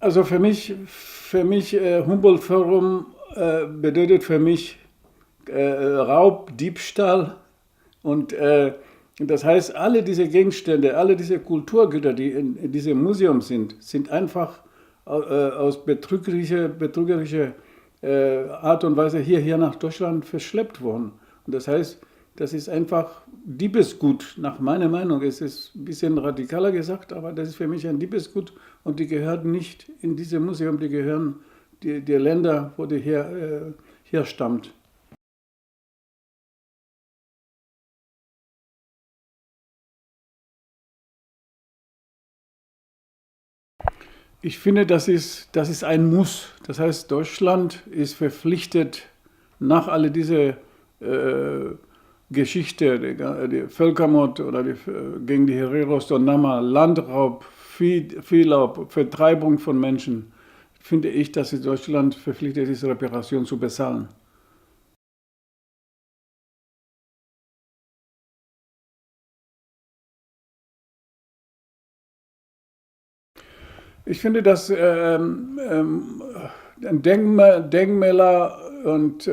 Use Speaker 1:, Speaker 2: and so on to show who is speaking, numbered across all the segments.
Speaker 1: Also für mich Humboldt-Forum bedeutet für mich Raub, Diebstahl und das heißt, alle diese Gegenstände, alle diese Kulturgüter, die in diesem Museum sind einfach aus betrügerischer Art und Weise hier nach Deutschland verschleppt worden. Und das heißt, das ist einfach Diebesgut, nach meiner Meinung. Es ist ein bisschen radikaler gesagt, aber das ist für mich ein Diebesgut und die gehören nicht in diesem Museum, die gehören die Länder, wo die herstammt. Ich finde, das ist ein Muss. Das heißt, Deutschland ist verpflichtet, nach all dieser äh, Geschichte, die Völkermord oder gegen die Hereros und Nama, Landraub, Viehraub, Vertreibung von Menschen, finde ich, dass Deutschland verpflichtet ist, Reparation zu bezahlen. Ich finde, dass Denkmäler und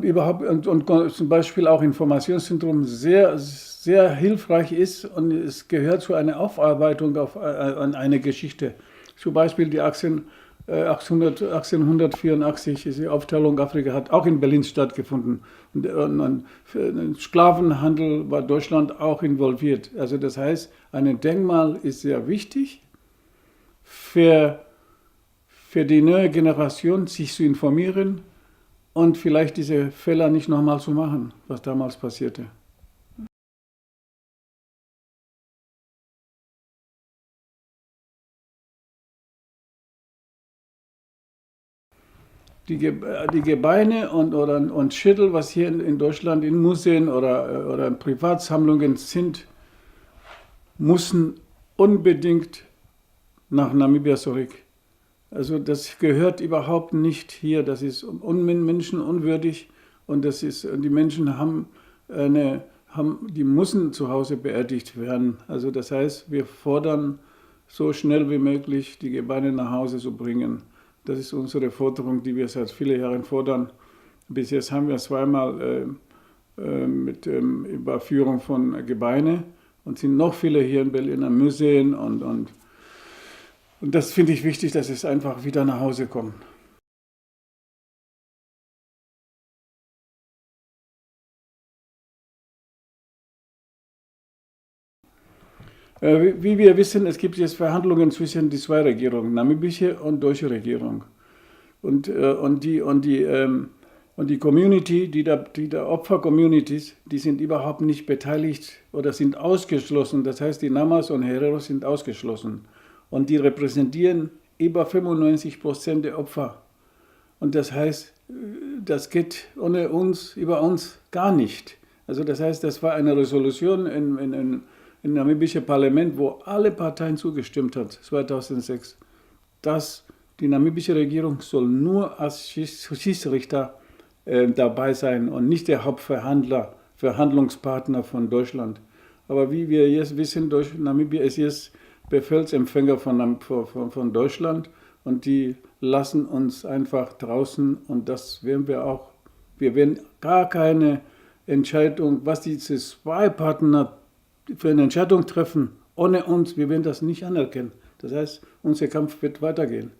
Speaker 1: überhaupt und zum Beispiel auch Informationszentrum sehr hilfreich ist und es gehört zu einer Aufarbeitung an eine Geschichte. Zum Beispiel die 1884, die Aufteilung Afrika hat auch in Berlin stattgefunden. Und für den Sklavenhandel war Deutschland auch involviert. Also das heißt, ein Denkmal ist sehr wichtig für, für die neue Generation, sich zu informieren und vielleicht diese Fehler nicht nochmal zu machen, was damals passierte. Die Gebeine und Schädel, was hier in Deutschland in Museen oder in Privatsammlungen sind, müssen unbedingt nach Namibia zurück. Also das gehört überhaupt nicht hier. Das ist menschenunwürdig und die Menschen die müssen zu Hause beerdigt werden. Also das heißt, wir fordern so schnell wie möglich die Gebeine nach Hause zu bringen. Das ist unsere Forderung, die wir seit vielen Jahren fordern. Bis jetzt haben wir zweimal mit Überführung von Gebeine und sind noch viele hier in Berlin an Museen und das finde ich wichtig, dass es einfach wieder nach Hause kommt. Wie wir wissen, es gibt jetzt Verhandlungen zwischen die zwei Regierungen, namibische und deutsche Regierung. Und, äh, und, die, und, die, ähm, und die Community, die Opfer-Communities, die sind überhaupt nicht beteiligt oder sind ausgeschlossen. Das heißt, die Namas und Hereros sind ausgeschlossen. Und die repräsentieren über 95% der Opfer. Und das heißt, das geht ohne uns, über uns gar nicht. Also das heißt, das war eine Resolution im namibischen Parlament, wo alle Parteien zugestimmt hat, 2006, dass die namibische Regierung soll nur als Schiedsrichter dabei sein und nicht der Hauptverhandler, Verhandlungspartner von Deutschland. Aber wie wir jetzt wissen, Namibia ist jetzt Befehlsempfänger von Deutschland und die lassen uns einfach draußen und das werden wir auch. Wir werden gar keine Entscheidung, was diese zwei Partner für eine Entscheidung treffen, ohne uns, wir werden das nicht anerkennen. Das heißt, unser Kampf wird weitergehen.